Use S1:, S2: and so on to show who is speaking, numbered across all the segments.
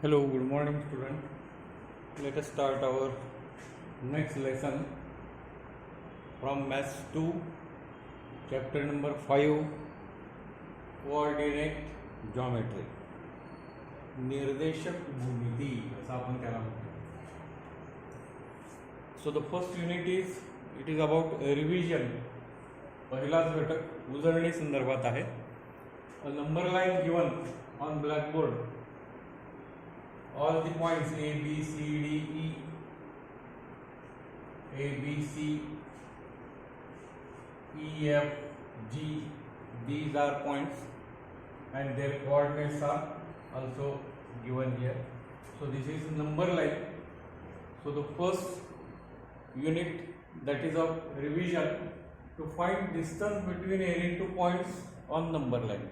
S1: Hello, good morning student. Let us start our next lesson from Maths 2, chapter number 5, Coordinate Geometry. निर्देशक भूमिती असं आपण त्याला म्हणतो. So the first unit is about revision. पहिलाच घटक उजळणी संदर्भात आहे. A number line given on blackboard. All the points A, B, C, D, E, A, B, C, E, F, G, these are points and their coordinates are also given here. So this is number line. So the first unit, that is of revision, to find distance between any two points on number line.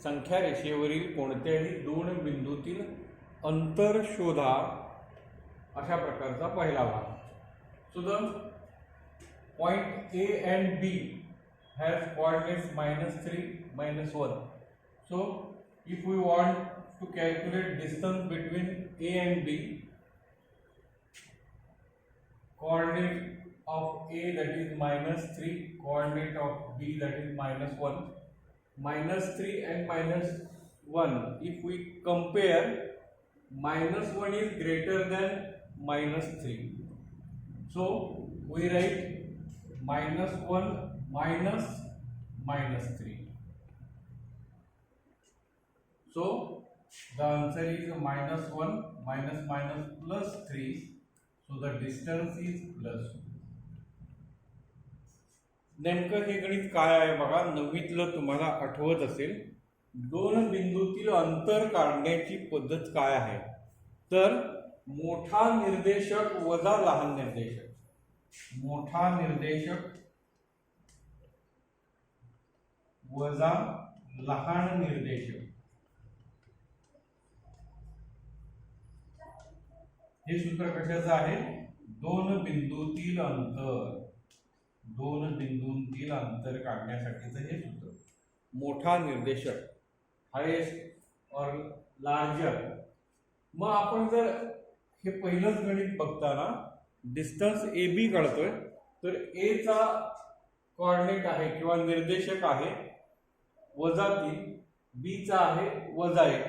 S1: संख्या रेषेवरील कोणत्याही दोन बिंदूतील अंतर शोधा अशा प्रकारचा पहिला भाग. So the point A and B has coordinates -3, -1. So if we want to calculate distance between A and B, coordinate of A, that is -3, coordinate of B, that is -1. -3 and -1, if we compare, -1 is greater than -3. So we write -1 minus -3. So the answer is -1 minus plus 3. So the distance is +2. नेमकं हे गणित काय आहे बघा. नववीतलं तुम्हाला आठवत असेल, दोन बिंदूतील अंतर काढण्याची पद्धत काय आहे. तर मोठा निर्देशक वजा लहान निर्देशक, मोठा निर्देशक वजा लहान निर्देशक, हे सूत्र कशाचं आहे. दोन बिंदूतील अंतर, दोन बिंदूंतील अंतर काढण्यासाठीचं हे सूत्र. मोठा निर्देशक, हायेस्ट और लार्जर. मग आपण जर हे पहिलंच गणित बघताना डिस्टन्स ए बी काढतोय, तर ए चा कोऑर्डिनेट आहे किंवा निर्देशक आहे -3, बी चा आहे -1.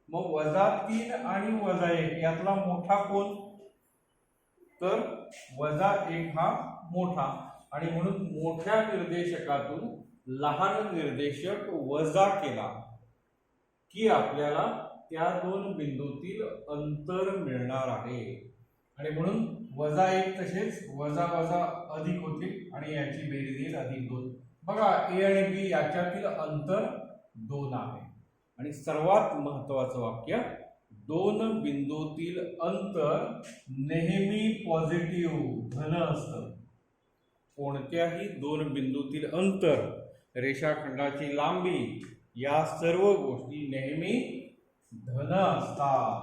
S1: मग -3 आणि -1 यातला मोठा कोण, तर -1 हा मोठा, आणि म्हणून मोठ्या निर्देशकातून लहान निर्देशक वजा केला की आपल्याला त्या दोन बिंदूतील अंतर मिळणार आहे. आणि म्हणून -1 तसेच वजा अधिक होतील आणि याची बेरीज येईल +2. बघा, ए आणि बी याच्यातील अंतर 2 आहे. आणि सर्वात महत्वाचं वाक्य, दोन बिंदूतील अंतर नेहमी पॉझिटिव्ह धन असतं. कोणत्याही दोन बिंदूतील अंतर, रेषाखंडाची लांबी, या सर्व गोष्टी नेहमी धन असतात.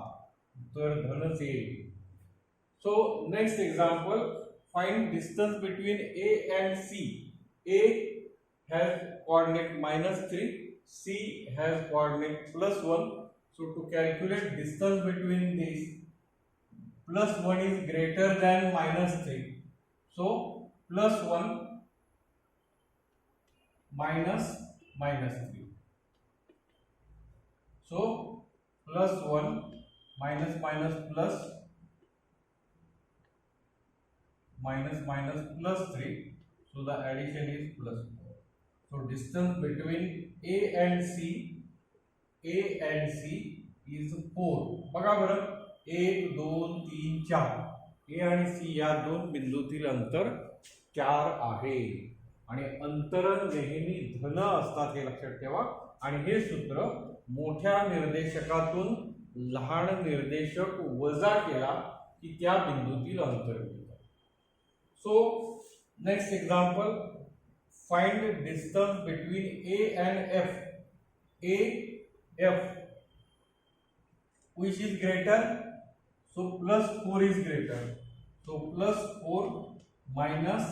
S1: तर धनच येईल. So next example, find distance between A and C. A has coordinate -3, C has coordinate +1. So to calculate distance between this, +1 is greater than -3. So +1 minus -3. So +1 minus plus +3. So the addition is +4. So distance between A and C is 4. बघा बरं, 1 2 3 4, ए आणि C या दोन बिंदूतील अंतर 4 आहे. आणि अंतरण नेहमी धन असतात, हे लक्षात ठेवा. आणि हे सूत्र मोठ्या निर्देशकातून लहान निर्देशक वजा केला की त्या बिंदूतील अंतर मिळतं. So next example, find distance between A and F. A F, which is greater? So +4 is greater. So +4 minus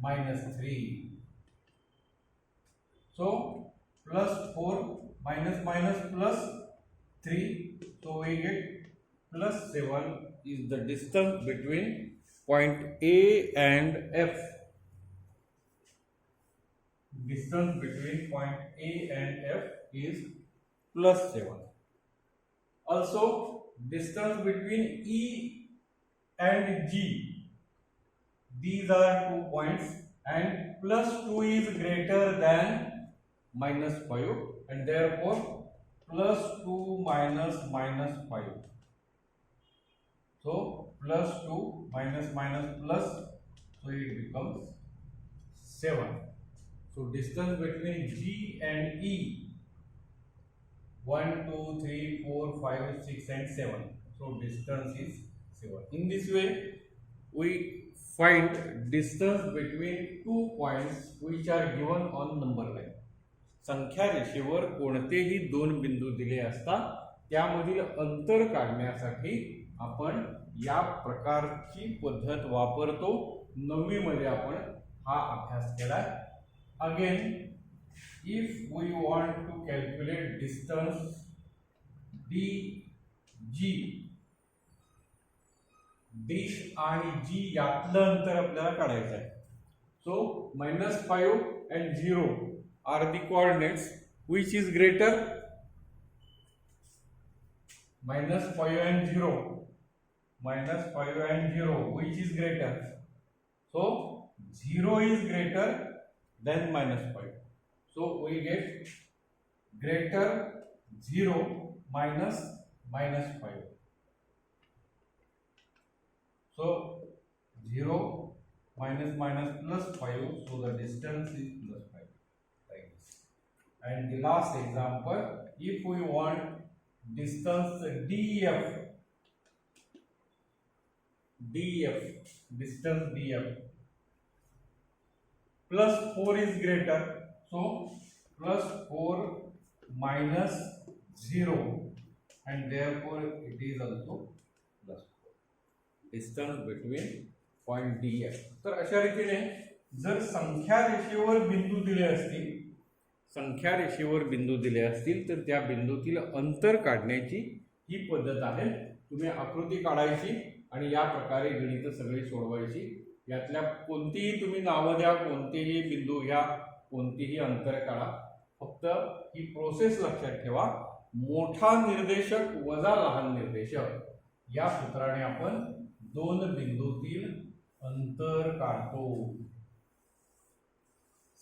S1: -3. So +4 minus +3. So we get plus 7 is the distance between point A and F. Distance between point A and F is plus 7. Also, distance between E and G, these are 2 points, and plus 2 is greater than minus 5, and therefore plus 2 minus 5. So plus 2 minus plus, so it becomes 7. So distance between G and E, 1, 2, 3, 4, 5, 6 and 7. So distance is 7. In this way, we find distance between 2 points which are given on number line. संख्या रेषेवर कोणतेही दोन बिंदू दिले असता त्यामधील अंतर काढण्यासाठी आपण या प्रकारची पद्धत वापरतो. 9वी मध्ये आपण हा अभ्यास केला. Again, if we want to calculate distance DG, D आणि G यातलं अंतर आपल्याला काढायचं आहे. So -5 and 0 are the coordinates. Which is greater? -5 and 0. -5 and 0. Which is greater? So 0 is greater than -5. So we get greater 0 minus -5. So 0 minus plus 5. So the distance is plus 5. Like this. And the last example, if we want distance DF, distance DF, plus 4 is greater, so plus 4 minus 0, and therefore it is also plus 4. Distance between point DF. तर अशा रीतीने जर संख्या रेषेवर बिंदू दिले असतील तर त्या बिंदूतील अंतर काढण्याची ही पद्धत आहे. तुम्ही आकृती काढायची आणि या प्रकारे गणित सगळी सोडवायची. यातल्या कोणतीही तुम्ही नावं द्या, कोणतेही बिंदू घ्या, कोणतीही अंतर काढा. फक्त ही प्रोसेस लक्षात ठेवा. मोठा निर्देशक वजा लहान निर्देशक या सूत्राने आपण दोन बिंदूतील अंतर काढतो.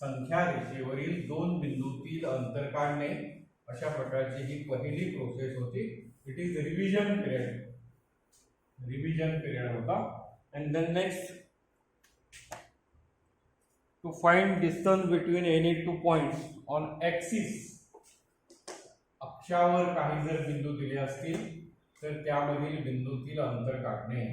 S1: संख्या रेषेवरील दोन बिंदूतील अंतर काढणे अशा प्रकारची ही पहिली प्रोसेस होती. इट इज रिव्हिजन पिरियड होता. and then next, to find distance between any two points on axis, अक्षावर काही जर बिंदू दिले असतील तर त्यामधील बिंदूतील अंतर काढणे.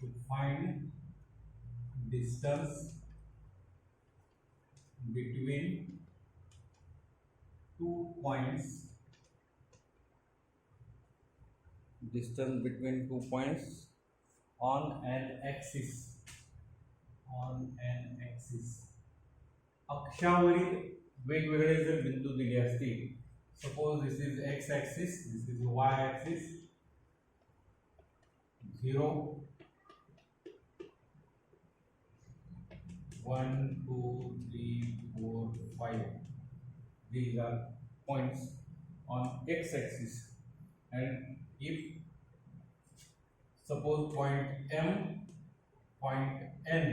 S1: To find distance between two points, on an axis, अक्षावरील वेगवेगळे जर बिंदू दिले असतील, suppose this is x axis, this is y axis, 0, 1, 2, 3, 4, 5. These are points on x axis, and if suppose point M, point N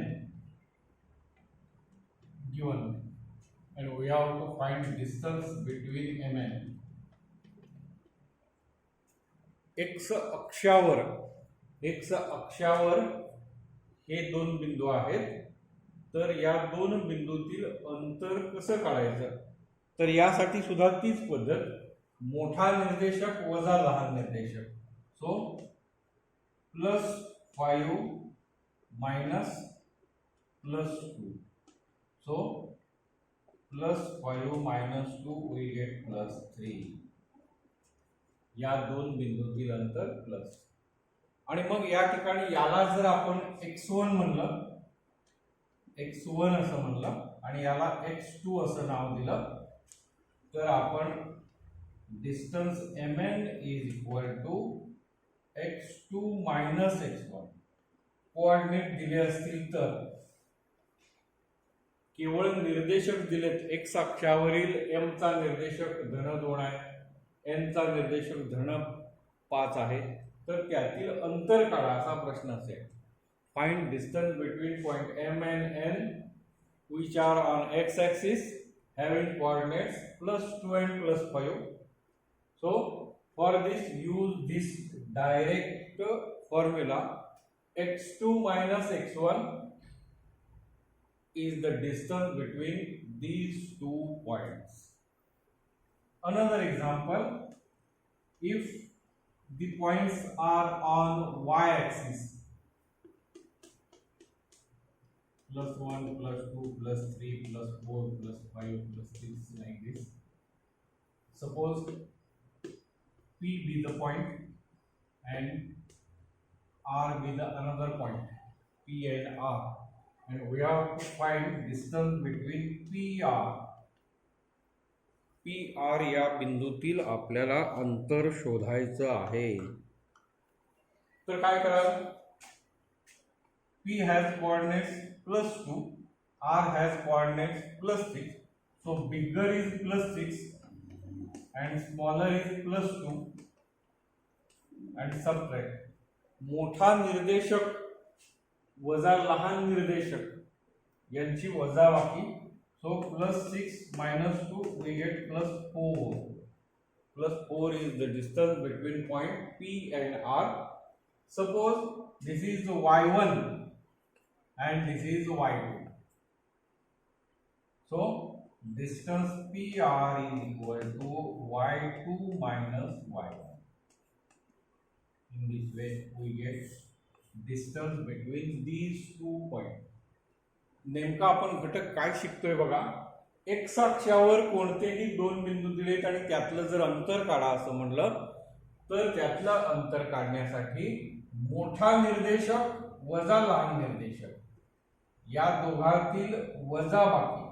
S1: given, and we have to find distance between M and N. x अक्षावर हे दोन बिंदू आहेत. तर या दोन बिंदूतील अंतर कसं काढायचं, तर यासाठी सुद्धा तीच पद्धत, मोठा निर्देशक वजा लहान निर्देशक. So +5 minus plus 2. So plus 5 minus 2 we get plus 3. या दोन बिंदूतील अंतर प्लस. आणि मग या ठिकाणी याला जर आपण x1 म्हणलं, x1 असं म्हणलं आणि याला x2 असं नाव दिलं, तर आपण distance mn is equal to x2 minus x1 coordinate दिले असतील तर केवळ निर्देशक दिलेत. x अक्षावरील m चा निर्देशक धन 2 आहे, n चा निर्देशक धन 5 आहे, तर त्यातील अंतर काढा असा प्रश्न असेल. Find distance between point m and n which are on x axis having coordinates +2 and +5. So for this use this direct formula. x2 minus x1 is the distance between these two points. Another example, if the points are on y axis +1 +2 +3 +4 +5 +6 like this. Suppose P be the point and R be the another point, P and R, and we have to find distance between PR. PR या बिंदूतील आपल्याला अंतर शोधायचं आहे. तर काय कराल? P has coordinates +2, R has coordinates +6. So bigger is +6 and smaller is +2 and subtract. मोठा निर्देशक वजा लहान निर्देशक यांची वजाबाकी. So +6 minus 2 we get +4. +4 is the distance between point P and R. Suppose this is y1 and this is y2. So distance PR is equal to y2 minus y1. In this way we get distance between these two points. नेमका आपण घटक काय शिकतोय बघा. x अक्षावर कोणतेही दोन बिंदू दिलेत आणि त्यातलं जर अंतर काढा असं म्हणलं तर त्यातलं अंतर काढण्यासाठी मोठा निर्देशक वजा लहान निर्देशक या दोघांतील वजाबाकी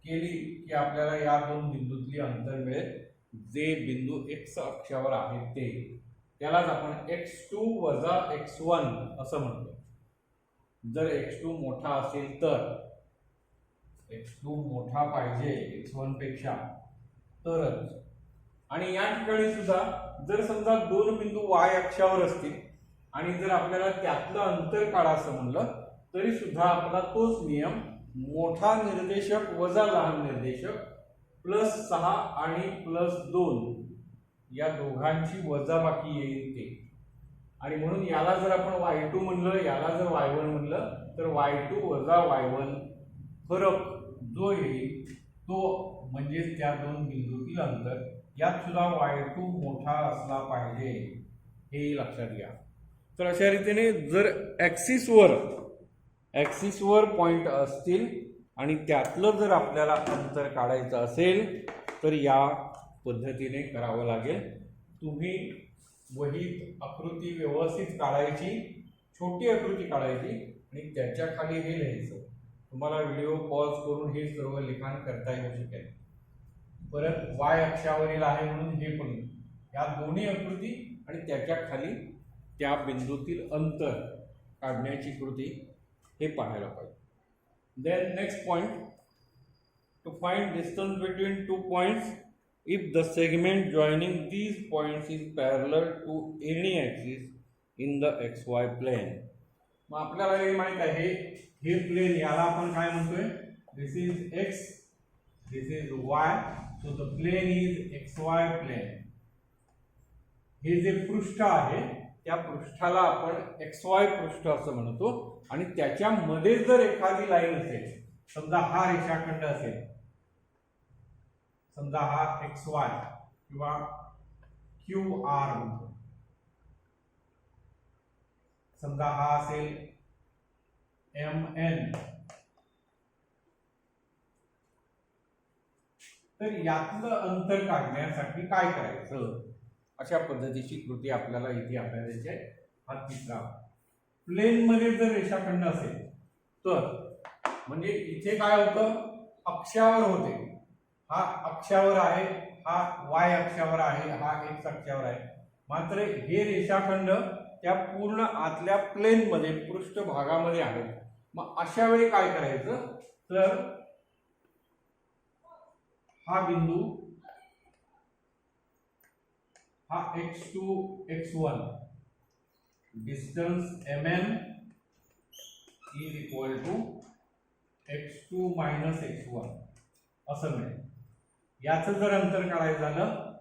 S1: केली की आपल्याला या दोन बिंदूतली अंतर मिळेल. जे बिंदू x अक्षावर आहेत ते त्यालाच आपण x2 वजा x1 असं म्हणतो. जर x2 मोठा असेल तर x2 मोठा पाहिजे x1 पेक्षा तरच. आणि या ठिकाणी सुद्धा जर समजा दोन बिंदू y अक्षावर असतील आणि जर आपल्याला त्यातलं अंतर काढा असं म्हणलं तरी सुद्धा आपला तोच नियम मोठा निर्देशक वजा लहान निर्देशक +6 आणि +2 या दोघांची वजाबाकी येईल ते. आणि म्हणून याला जर आपण y2 म्हणलं, याला जर y1 म्हणलं तर y2 वजा y1 फरक जो येईल तो म्हणजे त्या दोन बिंदूतील अंतर. यात सुद्धा y2 मोठा असला पाहिजे हे लक्षात घ्या. तर अशा रीतीने जर ऍक्सिसवर पॉइंट असतील आणि त्यातलं जर आपल्याला अंतर काढायचं असेल तर या पद्धतीने करावं लागेल. तुम्ही वहीत आकृती व्यवस्थित काढायची, छोटी आकृती काढायची आणि त्याच्या खाली हे लिहायचं. तुम्हाला व्हिडिओ पॉज करून हे सर्व लिखाण करता येऊ शकेल. परत y अक्षावरील आहे म्हणून हे पण या दोन्ही आकृती आणि त्याच्या खाली त्या बिंदूतील अंतर काढण्याची कृती हे पाहायला पाहिजे. Then next point, to find distance between two points if the segment joining these points is parallel to any axis in the xy plane. मग आपल्याला हे माहित आहे हे प्लेन याला आपण काय म्हणतोय, this is x, this is y, so the plane is xy plane. हे जे पृष्ठ आहे त्या पृष्ठाला आपण xy पृष्ठ असं म्हणतो. आणि त्याच्यामध्ये जर एखादी लाईन असेल, समजा हा रेषाखंड असेल, समजा हा XY किंवा QR म्हणतो, समजा हा असेल MN, तर यातलं अंतर काढण्यासाठी काय करायचं, अशा पद्धतीची कृती आपल्याला इथे अभ्यासायची आहे. हा तिसरा. प्लेन मध्ये जर रेषाखंड असेल तर म्हणजे इथे काय होतं, अक्षावर होते. हा अक्षावर आहे, हा वाय अक्षावर आहे, हा एक्स अक्षावर आहे. मात्र हे रेषाखंड त्या पूर्ण आतल्या प्लेन मध्ये पृष्ठभागामध्ये आहेत. मग अशा वेळी काय करायचं, तर हा बिंदू, हा x2 x1, distance mn is equal to x2 minus x1 असं मिळेल. याचं जर अंतर काढायचं झालं,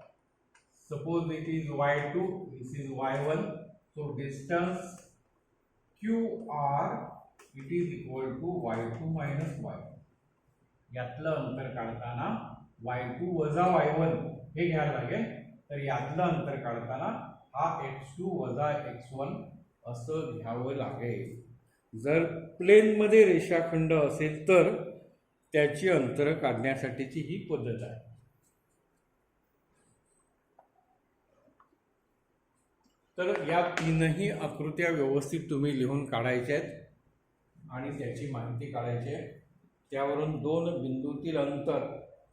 S1: suppose it is y2, this is y1, so distance QR it is equal to y2 minus y1. यातलं अंतर काढताना y2 वजा y1 हे घ्यायला लागेल. तर यातलं अंतर काढताना हा x2 वजा x1 असं घ्यावं लागेल. जर प्लेन मध्ये रेषाखंड असेल तर त्याची अंतर काढण्यासाठीची ही पद्धत आहे. तर या तीनही आकृत्या व्यवस्थित तुम्ही लिहून काढायच्या आहेत आणि त्याची माहिती काढायची आहे. त्यावरून दोन बिंदूतील अंतर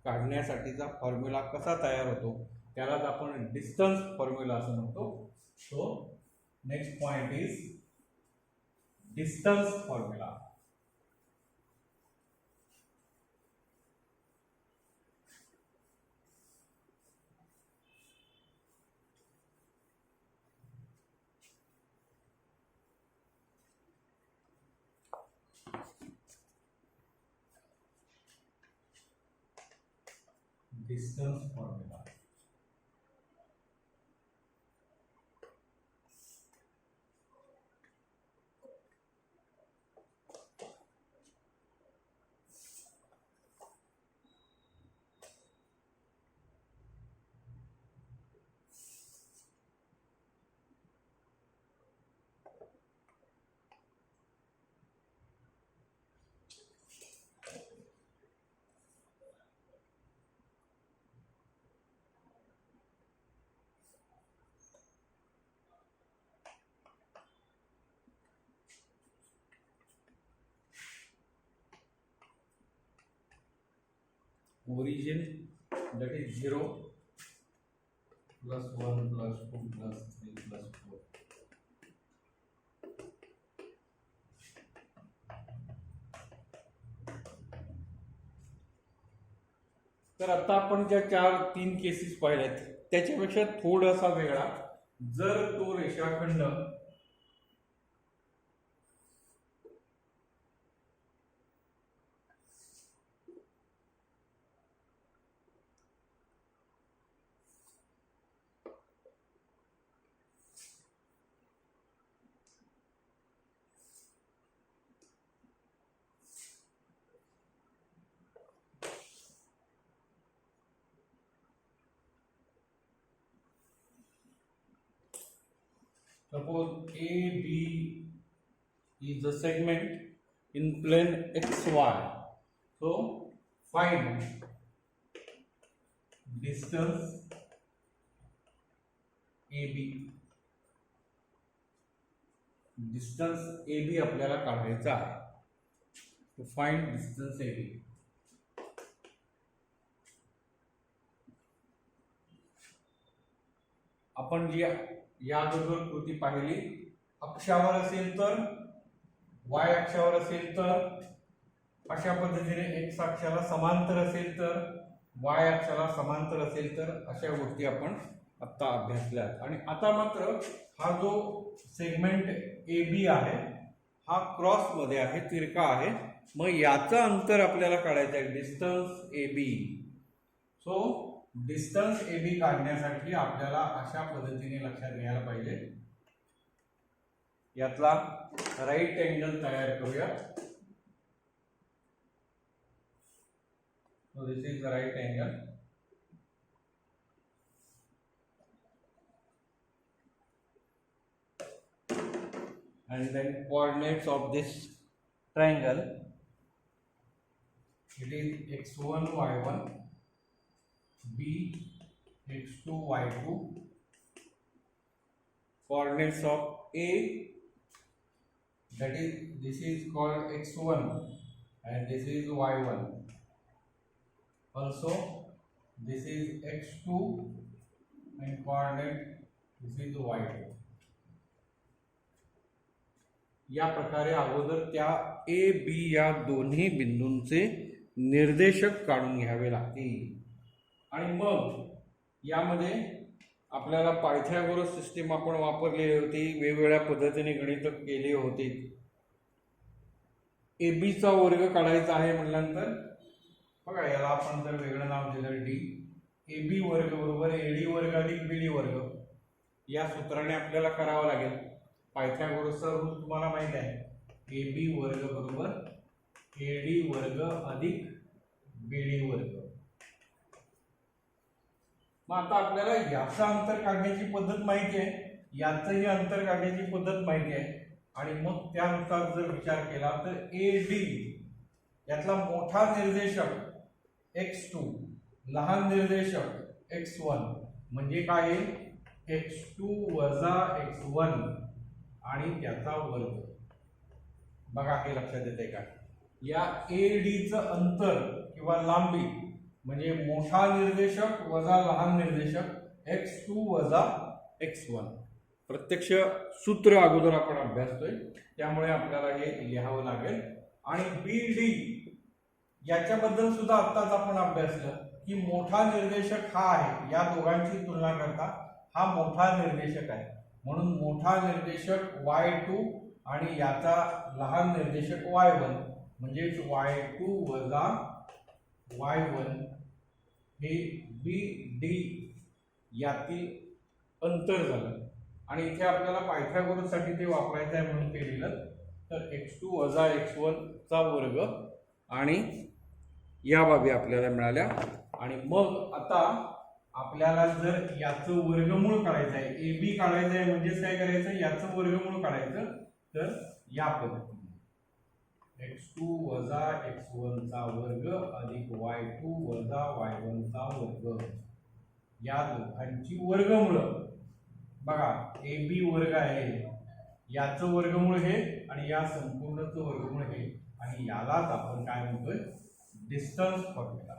S1: काढण्यासाठीचा फॉर्म्युला कसा तयार होतो त्यालाच आपण डिस्टन्स फॉर्म्युला असं म्हणतो. So next point is distance formula. Distance formula. Origin, that is 0 plus 1 plus 2 plus 3 plus 4. तर आता आपण ज्या तीन केसेस पाहिल्यात त्याच्यापेक्षा थोडासा वेगळा. जर तो रेषाखंड suppose AB is the segment in plane XY. So find distance AB. Distance AB आपल्याला काढायचा आहे. तो फाइंड डिस्टन्स AB. आपण जी या अगोदर कृती पाहिली, अक्षावर असेल तर, वाय अक्षावर असेल तर, अशा पद्धतीने एक्स अक्षाला समांतर असेल तर, वाय अक्षाला समांतर असेल तर, अशा गोष्टी आपण आता अभ्यासल्यात. आणि आता मात्र हा जो सेगमेंट AB आहे हा क्रॉस मध्ये आहे, तिरका आहे. मग याचं अंतर आपल्याला काढायचं आहे, distance AB. So distance AB काढण्यासाठी आपल्याला अशा पद्धतीने लक्षात घ्यायला पाहिजे. यातला राईट अँगल तयार करूया. So this is the right angle. And then coordinates of this triangle, it is x1 y1 b x2 y2, coordinates of a, that is this is called x1 and this is y1, also this is x2 and coordinate this is y2. या प्रकारे अगोदर त्या ए B या दोन्ही बिंदूंचे निर्देशक काढून घ्यावे लागतील आणि मग यामध्ये आपल्याला पायथागोरस सिस्टीम आपण वापरलेली होती, वेगवेगळ्या पद्धतीने गणित केले होते. ए बी चा वर्ग काढायचा आहे म्हटल्यानंतर बघा याला आपण जर वेगळं नाव दिलं डी, ए बी वर्ग बरोबर एडी वर्ग अधिक बीडी वर्ग या सूत्राने आपल्याला करावं लागेल. पायथागोरसचा रूल तुम्हाला माहिती आहे, ए बी वर्ग बरोबर एडी वर्ग अधिक बीडी वर्ग. मग आता आपल्याला याचं अंतर काढण्याची पद्धत माहिती आहे, याचंही अंतर काढण्याची पद्धत माहिती आहे आणि मग त्यानुसार जर विचार केला तर ए डी यातला मोठा निर्देशक x2 लहान निर्देशक x1 म्हणजे काय x2 वजा x1 आणि त्याचा वर्ग. बघा हे लक्षात येते का, या AD चं अंतर किंवा लांबी म्हणजे मोठा निर्देशक वजा लहान निर्देशक x2 वजा x1. प्रत्यक्ष सूत्र अगोदर आपण अभ्यासतोय त्यामुळे आपल्याला हे लिहावं लागेल. आणि BD याच्याबद्दल सुद्धा आत्ताच आपण अभ्यासलं की मोठा निर्देशक हा आहे, या दोघांची तुलना करता हा मोठा निर्देशक आहे म्हणून मोठा निर्देशक y2 आणि याचा लहान निर्देशक y1 म्हणजे y2 वजा y1 हे BD यातील अंतर झालं. आणि इथे आपल्याला पायथागोरस साठी ते वापरायचं आहे म्हणून ते लिहिलं तर x2 वजा x1 चा वर्ग आणि या बाबी आपल्याला मिळाल्या. आणि मग आता आपल्याला जर याचं वर्गमूळ काढायचं आहे, ए बी काढायचं आहे म्हणजेच काय करायचं, याचं वर्गमूळ काढायचं तर या पद्धतीने x2 वजा x1 चा वर्ग अधिक y2 वजा y1 चा वर्ग या दोघांची वर्गमूळ. बघा ए बी वर्ग आहे, याचं वर्गमूळ हे आणि या संपूर्णचं वर्गमूळ हे आणि यालाच आपण काय म्हणतोय distance formula.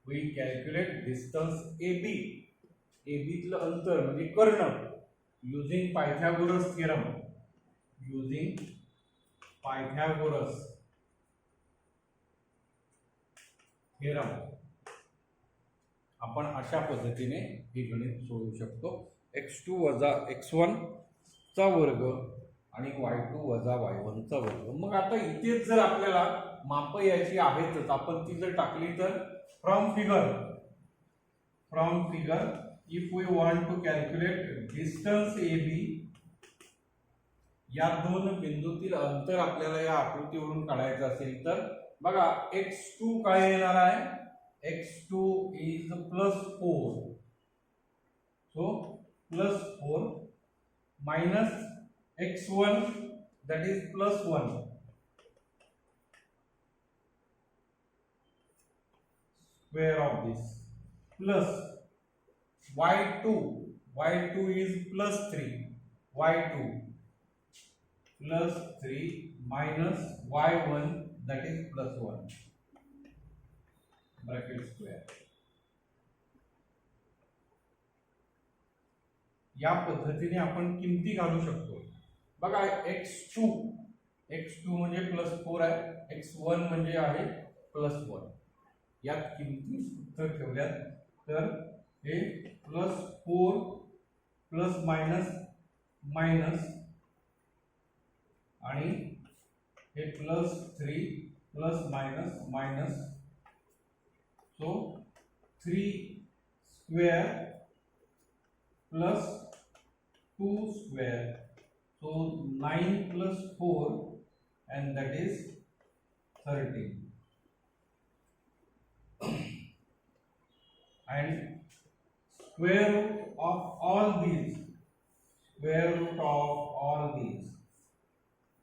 S1: We calculate distance A B, A बीतलं अंतर म्हणजे कर्ण using Pythagoras theorem, using Pythagoras theorem आपण अशा पद्धतीने हे गणित सोडवू शकतो. x2 वजा x1 चा वर्ग आणि y2 वजा y1 चा वर्ग. मग आता इथेच जर आपल्याला माप याची आहेतच, आपण ती जर टाकली तर from figure if we want to calculate distance A B, या दोन बिंदूतील अंतर आपल्याला या आकृतीवरून काढायचं असेल तर बघा x2 काय येणार आहे, x2 is +4, so +4 minus x1 that is +1 square of this plus y2 is +3, y2 +3 minus y1 that is +1 bracket square. या पद्धतीने आपण किमती घालू शकतो. बघा x2 म्हणजे +4 आहे, x1 म्हणजे आहे +1. यात किमती सूत्र ठेवल्यात तर हे +4 प्लस मायनस मायनस आणि हे +3 plus minus minus, so 3 square plus 2 square, so 9 plus 4 and that is 13. And square root of all these,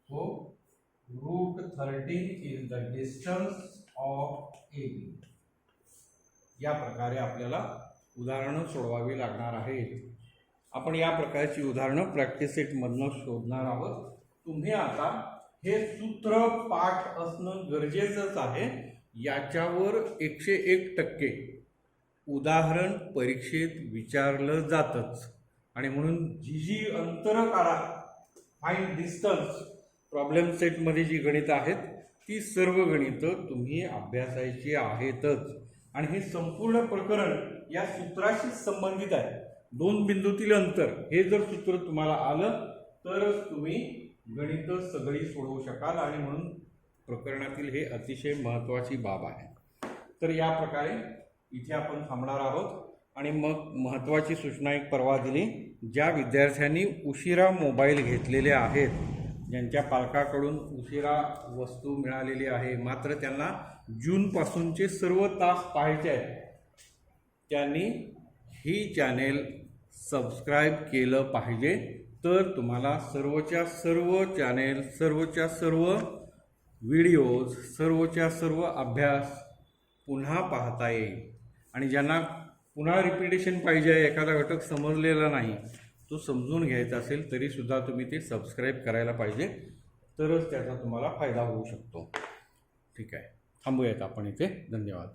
S1: so 13 is the distance of AB. या प्रकारे आपल्याला उदाहरणं सोडवावी लागणार आहेत. आपण या प्रकारची उदाहरणं प्रॅक्टिस सेटमधनं शोधणार आहोत. तुम्ही आता हे सूत्र पाठ असणं गरजेचंच आहे. याच्यावर 101% उदाहरण परीक्षेत विचारलं जातंच. आणि म्हणून जी अंतर काढा, फाइंड डिस्टन्स, प्रॉब्लेम सेटमध्ये जी गणितं आहेत ती सर्व गणितं तुम्ही अभ्यासायची आहेतच. आणि हे संपूर्ण प्रकरण या सूत्राशी संबंधित आहे. दोन बिंदूतील अंतर हे जर सूत्र तुम्हाला आलं तरच तुम्ही गणितं सगळी सोडवू शकाल. आणि म्हणून प्रकरणातील हे अतिशय महत्त्वाची बाब आहे. तर या प्रकारे इथे आपण थांबणार आहोत. आणि मग महत्त्वाची सूचना एक परवा दिली, ज्या विद्यार्थ्यांनी उशिरा मोबाईल घेतलेले आहेत, ज्यांच्या पालकाकडून उशिरा वस्तू मिळालेली आहे, मात्र त्यांना जूनपासूनचे सर्व तास पाहायचे आहेत, त्यांनी ही चॅनेल सबस्क्राईब केलं पाहिजे. तर तुम्हाला सर्वच्या सर्व चॅनेल, सर्वच्या सर्व व्हिडिओज, सर्वच्या सर्व अभ्यास पुन्हा पाहता येईल. आणि ज्यांना पुन्हा रिपिटेशन पाहिजे आहे, एखादा घटक समजलेला नाही, तो समजून घ्यायचा असेल तरीसुद्धा तुम्ही ते सबस्क्राईब करायला पाहिजे. तरच त्याचा तुम्हाला फायदा होऊ शकतो. ठीक आहे, थांबूयात आपण इथे. धन्यवाद.